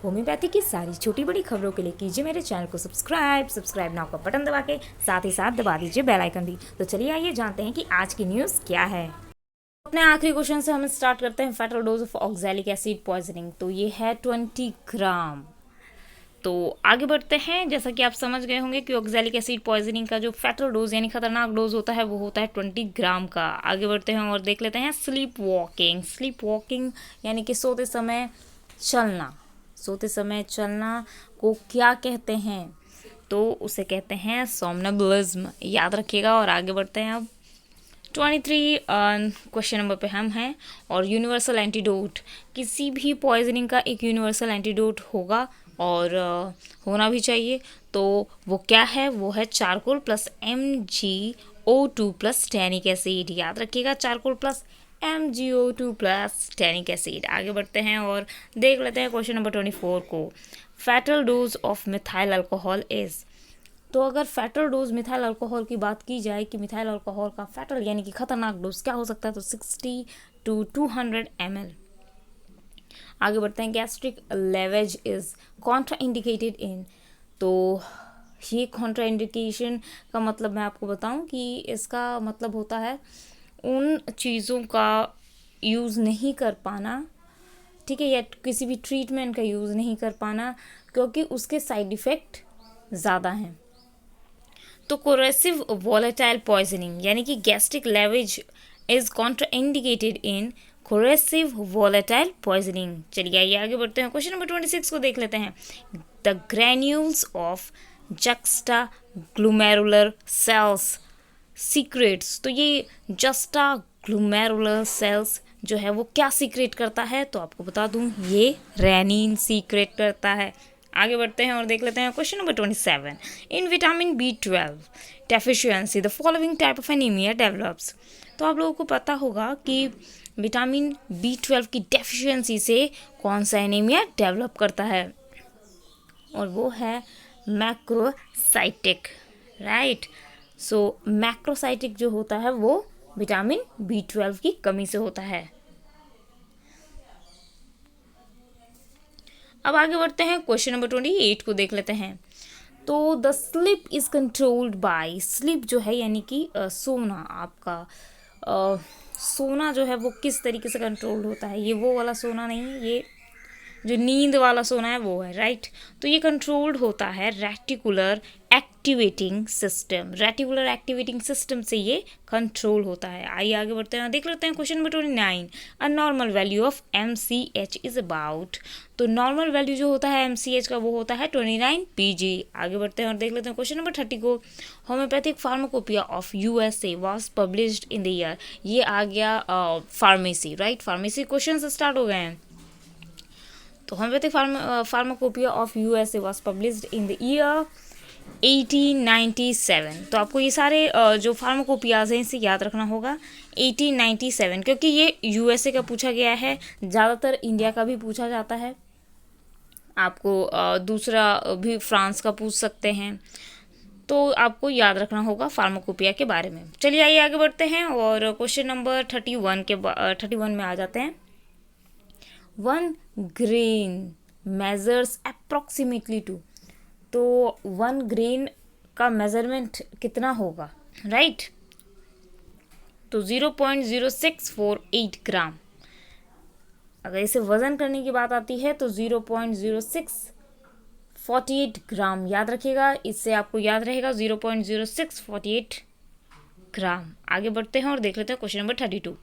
Homeopathy की सारी छोटी बड़ी खबरों के लिए कीजिए मेरे चैनल को सब्सक्राइब नाउ का बटन दबा के साथ ही साथ दबा दीजिए बेल आइकन भी। तो चलिए आइए जानते हैं कि आज की न्यूज़ क्या है। अपने आखिरी क्वेश्चन से हम स्टार्ट करते हैं। Fatal dose of oxalic acid poisoning, तो ये है 20 ग्राम। तो आगे बढ़ते हैं। जैसा कि आप समझ गए होंगे कि ऑक्सैलिक एसिड पॉइजनिंग का जो फेटल डोज यानी खतरनाक डोज होता है वो होता है 20 ग्राम का। आगे बढ़ते हैं और देख लेते हैं स्लीप वॉकिंग यानी कि सोते समय चलना को क्या कहते हैं, तो उसे कहते हैं सोमनबुलिज्म। याद रखिएगा। और आगे बढ़ते हैं अब 23 क्वेश्चन नंबर पे हम हैं। और यूनिवर्सल एंटीडोट, किसी भी पॉइजनिंग का एक यूनिवर्सल एंटीडोट होगा और होना भी चाहिए। तो वो क्या है? वो है charcoal plus MgO2 plus tannic acid. याद रखिएगा, charcoal plus MgO2 plus tannic acid. आगे बढ़ते हैं और देख लेते हैं क्वेश्चन नंबर 24 को। Fatal dose of methyl alcohol is, तो अगर फैटल डोज मिथाइल अल्कोहल की बात की जाए कि मिथाइल अल्कोहल का फैटल यानी कि खतरनाक डोज क्या हो सकता है, तो 60 to 200 ml। आगे बढ़ते हैं। Gastric lavage is contraindicated in, तो ये कॉन्ट्रा इंडिकेशन का मतलब मैं आपको बताऊं कि इसका मतलब होता है उन चीज़ों का यूज़ नहीं कर पाना, ठीक है, या किसी भी ट्रीटमेंट का यूज़ नहीं कर पाना क्योंकि उसके साइड इफ़ेक्ट ज़्यादा हैं। तो कोरेसिव वॉलेटाइल पॉइजनिंग यानी कि gastric lavage is contraindicated in corrosive volatile poisoning. चलिए आइए आगे बढ़ते हैं। क्वेश्चन नंबर 26 को देख लेते हैं। The granules of juxtaglomerular cells secretes, तो ये जस्टा ग्लूमेरुलर सेल्स जो है वो क्या सीक्रेट करता है, तो आपको बता दूं ये रेनिन सीक्रेट करता है। आगे बढ़ते हैं और देख लेते हैं question number 27। In vitamin B12 deficiency the following type of anaemia develops, तो आप लोगों को पता होगा कि विटामिन B12 की डेफिशिएंसी से कौन सा एनीमिया डेवलप करता है, और वो है मैक्रोसाइटिक, राइट। सो मैक्रोसाइटिक जो होता है वो विटामिन B12 की कमी से होता है। अब आगे बढ़ते हैं। क्वेश्चन नंबर 28 को देख लेते हैं। तो the sleep is controlled by, sleep जो है यानी कि सोना, आपका सोना जो है वो किस तरीके से कंट्रोल होता है, ये वो वाला सोना नहीं है, ये जो नींद वाला सोना है वो है, राइट। तो ये कंट्रोल्ड होता है रेटिकुलर एक्टिवेटिंग सिस्टम से ये कंट्रोल होता है। आइए आगे बढ़ते हैं, देख लेते हैं question number 29। A normal value of MCH is about, तो नॉर्मल वैल्यू जो होता है MCH का वो होता है 29 pg। आगे बढ़ते हैं और देख लेते हैं क्वेश्चन नंबर 30 को। Homeopathic pharmacopoeia of USA was published in the year, ये आ गया pharmacy, right. Pharmacy question start हो गए हैं। तो homeopathic pharmacopoeia of USA was published in the year 1897। तो आपको ये सारे जो फार्माकोपियाज हैं इसे याद रखना होगा 1897, क्योंकि ये USA का पूछा गया है, ज़्यादातर इंडिया का भी पूछा जाता है, आपको दूसरा भी फ्रांस का पूछ सकते हैं, तो आपको याद रखना होगा फार्माकोपिया के बारे में। चलिए आइए आगे बढ़ते हैं और क्वेश्चन नंबर 31 में आ जाते हैं। 1 ग्रेन मेजर्स अप्रॉक्सीमेटली 2, तो 1 ग्रेन का मेजरमेंट कितना होगा, राइट। तो 0.0648 ग्राम। अगर इसे वज़न करने की बात आती है तो 0.0648 ग्राम। याद रखिएगा, इससे आपको याद रहेगा 0.0648 ग्राम। आगे बढ़ते हैं और देख लेते हैं question number 32।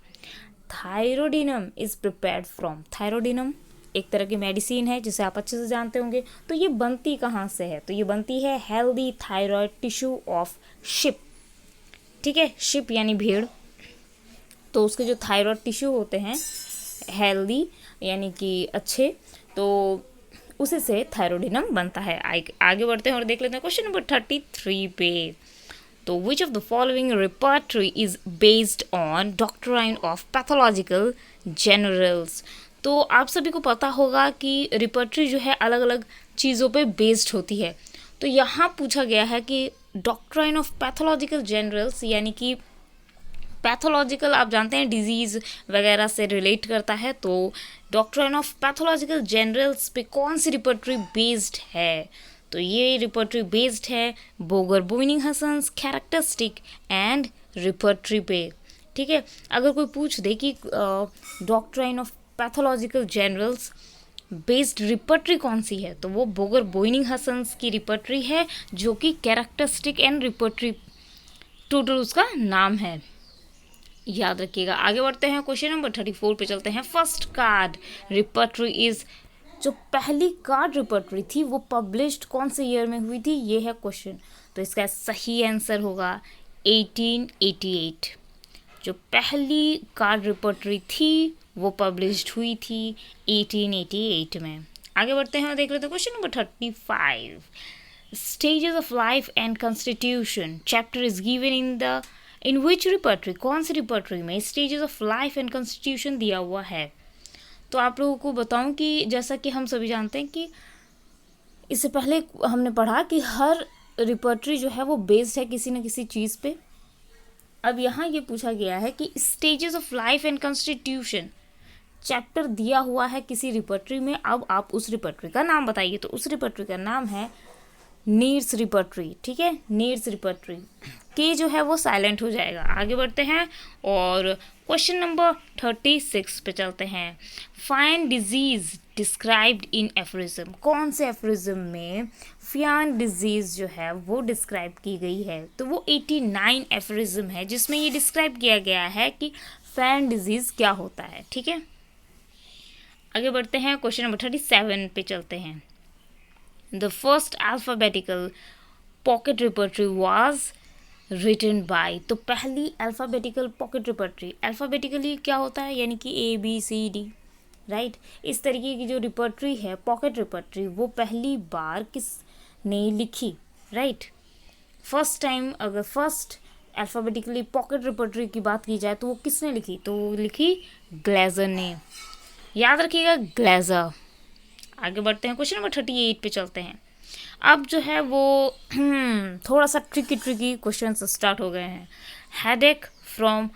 Thyroidinum is prepared from, thyroidinum एक तरह की मेडिसिन है जिसे आप अच्छे से जानते होंगे। तो ये बनती कहाँ से है, तो ये बनती है healthy thyroid tissue of ship, ठीक है, शिप यानी भेड़। तो उसके जो थायराइड टिश्यू होते हैं हेल्दी यानी कि अच्छे, तो उसी से थायरोडिनम बनता है। आगे बढ़ते हैं और देख लेते हैं क्वेश्चन नंबर 33 पे। तो which of the following repertory is based on doctrine of pathological generals, तो आप सभी को पता होगा कि रिपर्टरी जो है अलग अलग चीज़ों पे बेस्ड होती है। तो यहाँ पूछा गया है कि डॉक्ट्राइन ऑफ पैथोलॉजिकल जनरल्स यानी कि पैथोलॉजिकल आप जानते हैं डिजीज़ वगैरह से रिलेट करता है, तो डॉक्ट्रिन ऑफ पैथोलॉजिकल जनरल्स पे कौन सी रिपर्टरी बेस्ड है? तो ये रिपर्टरी बेस्ड है बोगर बोइनिंग-हसन्स कैरेक्टरिस्टिक एंड रिपर्टरी पे। ठीक है, अगर कोई पूछ दे कि doctrine of pathological generals based repertory कौन सी है, तो वो बोगर बोइनिंग-हसन्स की रिपर्टरी है, जो कि कैरेक्टरिस्टिक एंड रिपर्टरी टोटल उसका नाम है, याद रखिएगा। आगे बढ़ते हैं, क्वेश्चन नंबर 34 पे चलते हैं। फर्स्ट कार्ड रिपर्टरी इज, जो पहली कार्ड रिपर्टरी थी वो पब्लिश्ड कौन से ईयर में हुई थी, ये है क्वेश्चन। तो इसका सही आंसर होगा 1888। जो पहली कार्ड रिपर्टरी थी वो पब्लिश्ड हुई थी 1888 में। आगे बढ़ते हैं और देख लेते हैं question number 35। Stages of life and constitution chapter is given in which repertory, कौन सी रिपर्टरी में stages of life and constitution दिया हुआ है? तो आप लोगों को बताऊं कि जैसा कि हम सभी जानते हैं कि इससे पहले हमने पढ़ा कि हर रिपर्टरी जो है वो बेस्ड है किसी न किसी चीज़ पे। अब यहाँ ये पूछा गया है कि stages of life and constitution chapter दिया हुआ है किसी रिपर्टरी में, अब आप उस रिपर्टरी का नाम बताइए। तो उस रिपर्टरी का नाम है नीड्स रिपर्टरी। ठीक है, नीड्स रिपर्टरी के जो है वो साइलेंट हो जाएगा। आगे बढ़ते हैं और क्वेश्चन नंबर 36 पे चलते हैं। Find disease described in aphorism, कौन से एफरिज्म में फियान डिजीज जो है वो डिस्क्राइब की गई है? तो वो 89 एफरिज्म है जिसमें ये डिस्क्राइब किया गया है कि फैन डिजीज क्या होता है। ठीक है, आगे बढ़ते हैं, क्वेश्चन नंबर 37 पे चलते हैं। The first alphabetical pocket repertory was written by, तो पहली अल्फ़ाबेटिकल पॉकेट रिपर्टरी, अल्फ़ाबेटिकली क्या होता है, यानी कि ABCD, राइट। इस तरीके की जो रिपर्टरी है पॉकेट रिपर्टरी, वो पहली बार किसने लिखी, राइट। फर्स्ट टाइम अगर फर्स्ट अल्फ़ाबेटिकली पॉकेट रिपर्टरी की बात की जाए तो वो किसने लिखी? तो वो लिखी ग्लेजर ने, याद रखिएगा ग्लेजर। आगे बढ़ते हैं, क्वेश्चन नंबर 38 पे चलते हैं। अब जो है वो थोड़ा सा ट्रिकी क्वेश्चन स्टार्ट हो गए हैं। Headache from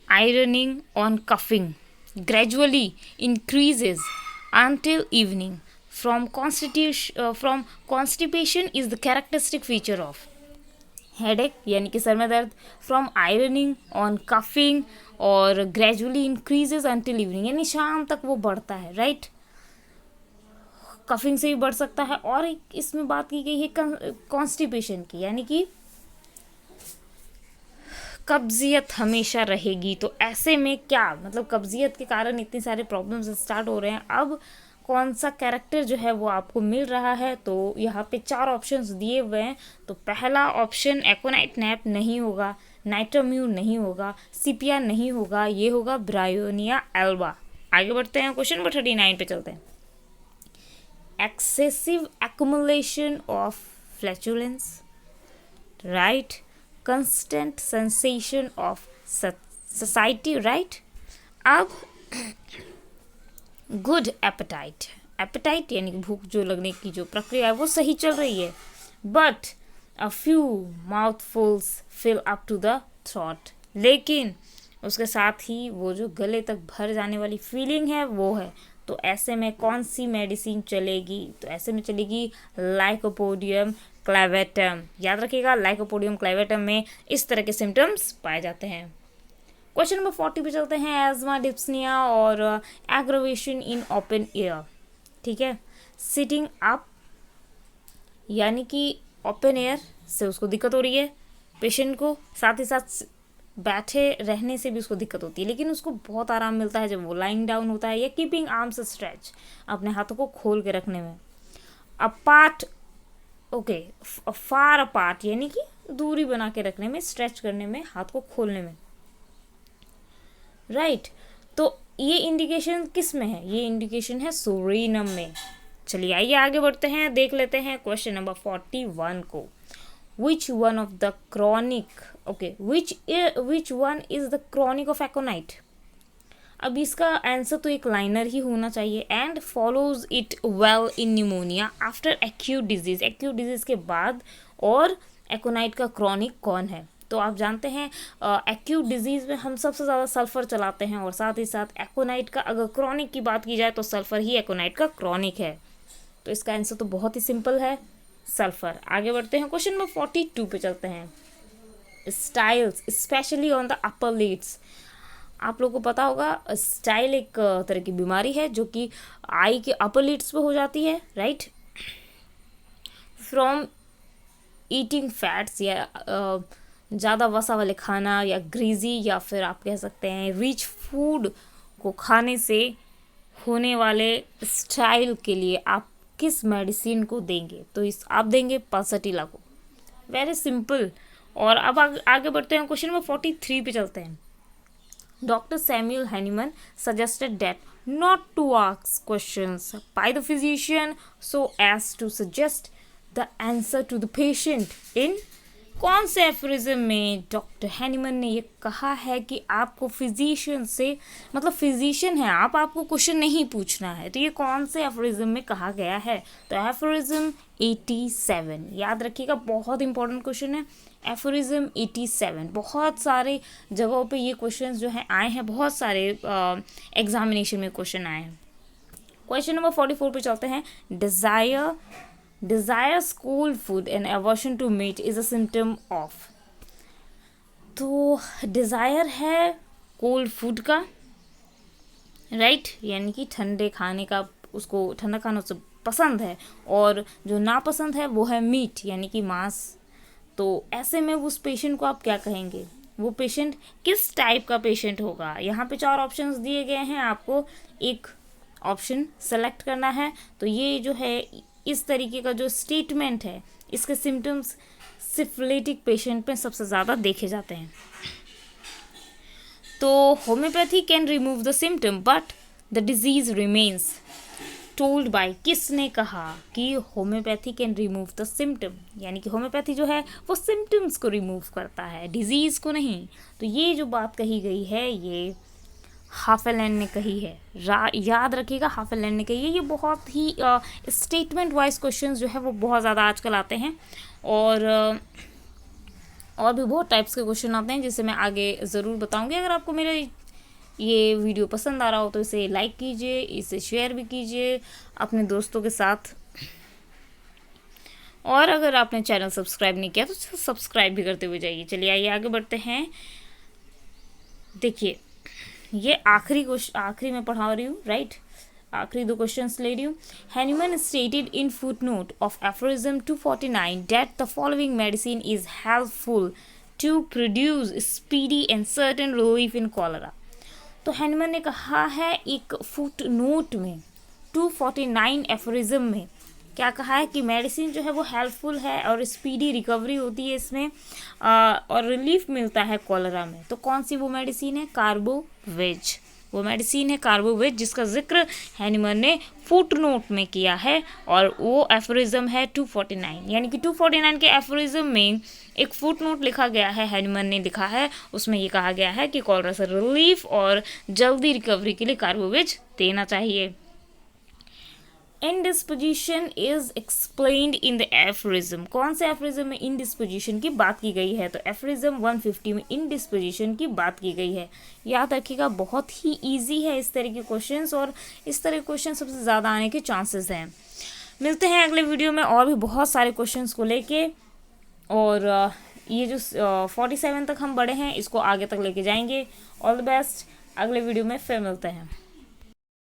ironing on coughing gradually increases until evening from constipation is the characteristic feature of. Headache यानी कि सर में दर्द, फ्रॉम आयरनिंग ऑन कफिंग और ग्रेजुअली इंक्रीजेज until इवनिंग, यानी शाम तक वो बढ़ता है, राइट। कफिंग से भी बढ़ सकता है। और इसमें बात की गई है कॉन्स्टिपेशन की, यानी कि कब्जियत हमेशा रहेगी। तो ऐसे में क्या मतलब, कब्जियत के कारण इतने सारे प्रॉब्लम्स स्टार्ट हो रहे हैं। अब कौन सा कैरेक्टर जो है वो आपको मिल रहा है? तो यहाँ पे 4 ऑप्शंस दिए हुए हैं। तो पहला ऑप्शन एकोनाइट नैप नहीं होगा, नाइट्रोम्यून नहीं होगा, सिपिया नहीं होगा, ये होगा ब्रायोनिया एल्बा। आगे बढ़ते हैं, क्वेश्चन नंबर 39 पे चलते हैं। Excessive accumulation of flatulence, right? Constant sensation of satiety, right? अब good appetite, appetite यानी कि भूख जो लगने की जो प्रक्रिया है वो सही चल रही है, but a few mouthfuls fill up to the throat, लेकिन उसके साथ ही वो जो गले तक भर जाने वाली फीलिंग है वो है। तो ऐसे में कौन सी मेडिसिन चलेगी? तो ऐसे में चलेगी लाइकोपोडियम क्लेवेटम। याद रखिएगा, लाइकोपोडियम क्लेवेटम में इस तरह के सिम्टम्स पाए जाते हैं। क्वेश्चन नंबर 40 पे चलते हैं। एजमा, डिप्सनिया और एग्रावेशन इन ओपन एयर। ठीक है, सिटिंग अप यानी कि ओपन एयर से उसको दिक्कत हो रही है पेशेंट को, साथ ही साथ बैठे रहने से भी उसको दिक्कत होती है, लेकिन उसको बहुत आराम मिलता है जब वो लाइंग डाउन होता है, या कीपिंग आर्म्स स्ट्रेच, अपने हाथों को खोल के रखने में। अपार्ट, ओके, फार अपार्ट यानी कि दूरी बना के रखने में, स्ट्रेच करने में, हाथ को खोलने में, राइट। तो ये इंडिकेशन किस में है? ये इंडिकेशन है सूरिनम में। चलिए आइए आगे बढ़ते हैं, देख लेते हैं क्वेश्चन नंबर 41 को। Which one of the chronic, okay, which one is the chronic of aconite? अब इसका आंसर तो एक लाइनर ही होना चाहिए। And follows it well in pneumonia after acute disease, acute disease के बाद और एकोनाइट का क्रॉनिक कौन है? तो तो आप जानते हैं एक्यूट डिजीज़ में हम सबसे ज़्यादा सल्फ़र चलाते हैं, और साथ ही साथ एकोनाइट का अगर क्रॉनिक की बात की जाए तो सल्फ़र ही एकोनाइट का क्रॉनिक है। तो इसका आंसर तो बहुत ही सिंपल है, सल्फ़र। आगे बढ़ते हैं, क्वेश्चन नंबर 42 पे चलते हैं। Styles especially on the upper lids. आप लोगों को पता होगा स्टाइल एक तरह की बीमारी है जो कि आई के अपर लिड्स पे हो जाती है, राइट, फ्रॉम ईटिंग फैट्स, या ज़्यादा वसा वाले खाना, या ग्रीजी, या फिर आप कह सकते हैं रिच फूड को खाने से होने वाले स्टाइल के लिए आप किस मेडिसिन को देंगे? तो इस आप देंगे पल्सटीला को। Very simple. और अब आगे बढ़ते हैं, क्वेश्चन नंबर 43 पे चलते हैं। Doctor Samuel Hahnemann suggested that not to ask questions by the physician so as to suggest the answer to the patient in कौन से एफरिज्म में डॉक्टर हैनीमन ने ये कहा है कि आपको फिजिशियन से, मतलब फिजिशियन है आप, आपको क्वेश्चन नहीं पूछना है, तो ये कौन से एफरिज्म में कहा गया है? तो एफरिज्म 87, याद रखिएगा, बहुत इंपॉर्टेंट क्वेश्चन है। एफरिज्म 87 बहुत सारे जगहों पे ये क्वेश्चन जो है आए हैं, बहुत सारे एग्जामिनेशन में क्वेश्चन आए हैं। क्वेश्चन नंबर 44 पे चलते हैं। Desires cold food and aversion to meat is a symptom of। तो डिज़ायर है कोल्ड फूड का, राइट, यानी कि ठंडे खाने का, उसको ठंडा खाना उससे पसंद है, और जो नापसंद है वो है मीट यानी कि मांस। तो ऐसे में उस पेशेंट को आप क्या कहेंगे? वो पेशेंट किस टाइप का पेशेंट होगा? यहाँ पे 4 ऑप्शंस दिए गए हैं, आपको एक ऑप्शन सेलेक्ट करना है। तो ये जो है इस तरीके का जो स्टेटमेंट है, इसके सिम्टम्स सिफिलिटिक पेशेंट में सबसे ज़्यादा देखे जाते हैं। तो homeopathy can remove the symptom but the disease remains. Told by, किसने कहा कि homeopathy can remove the symptom, यानी कि होम्योपैथी जो है वो सिम्टम्स को रिमूव करता है, डिजीज़ को नहीं। तो ये जो बात कही गई है ये हाफेलैंड ने कही है, याद रखिएगा, हाफेलैंड ने कही है। ये बहुत ही स्टेटमेंट वाइज क्वेश्चंस जो है वो बहुत ज़्यादा आजकल आते हैं, और भी बहुत टाइप्स के क्वेश्चन आते हैं जिसे मैं आगे ज़रूर बताऊंगी। अगर आपको मेरा ये वीडियो पसंद आ रहा हो तो इसे लाइक कीजिए, इसे शेयर भी कीजिए अपने दोस्तों के साथ, और अगर आपने चैनल सब्सक्राइब नहीं किया तो सब्सक्राइब भी करते हुए जाइए। चलिए आइए आगे बढ़ते हैं। देखिए ये आखिरी में पढ़ा रही हूँ, राइट, आखिरी 2 क्वेश्चंस ले रही हूँ। Hahnemann stated in footnote of aphorism 249 that the following medicine is helpful to produce speedy and certain relief in cholera. तो हैनीमन ने कहा है एक फुटनोट में 249 एफरिज्म में क्या कहा है कि मेडिसिन जो है वो हेल्पफुल है और स्पीडी रिकवरी होती है इसमें, और रिलीफ मिलता है कॉलरा में। तो कौन सी वो मेडिसिन है? कार्बोवेज। वो मेडिसिन है कार्बोवेज, जिसका जिक्र हैनीमन ने फुटनोट में किया है, और वो एफरिज्म है 249। यानी कि 249 के एफरिज्म में एक फुटनोट लिखा गया है, हैनीमन ने लिखा है, उसमें ये कहा गया है कि कॉलरा से रिलीफ और जल्दी रिकवरी के लिए कार्बोवेज देना चाहिए। Indisposition is explained in the aphorism. कौन से एफरिज्म में इंडिस्पोजिशन की बात की गई है? तो एफरिज्म 150 में इंडिस्पोजिशन की बात की गई है। याद रखिएगा, बहुत ही इजी है इस तरह के क्वेश्चंस, और इस तरह के क्वेश्चन सबसे ज़्यादा आने के चांसेस हैं। मिलते हैं अगले वीडियो में और भी बहुत सारे क्वेश्चंस को लेके, और ये जो 47 तक हम बढ़े हैं इसको आगे तक लेके जाएंगे। ऑल द बेस्ट, अगले वीडियो में फिर मिलते हैं।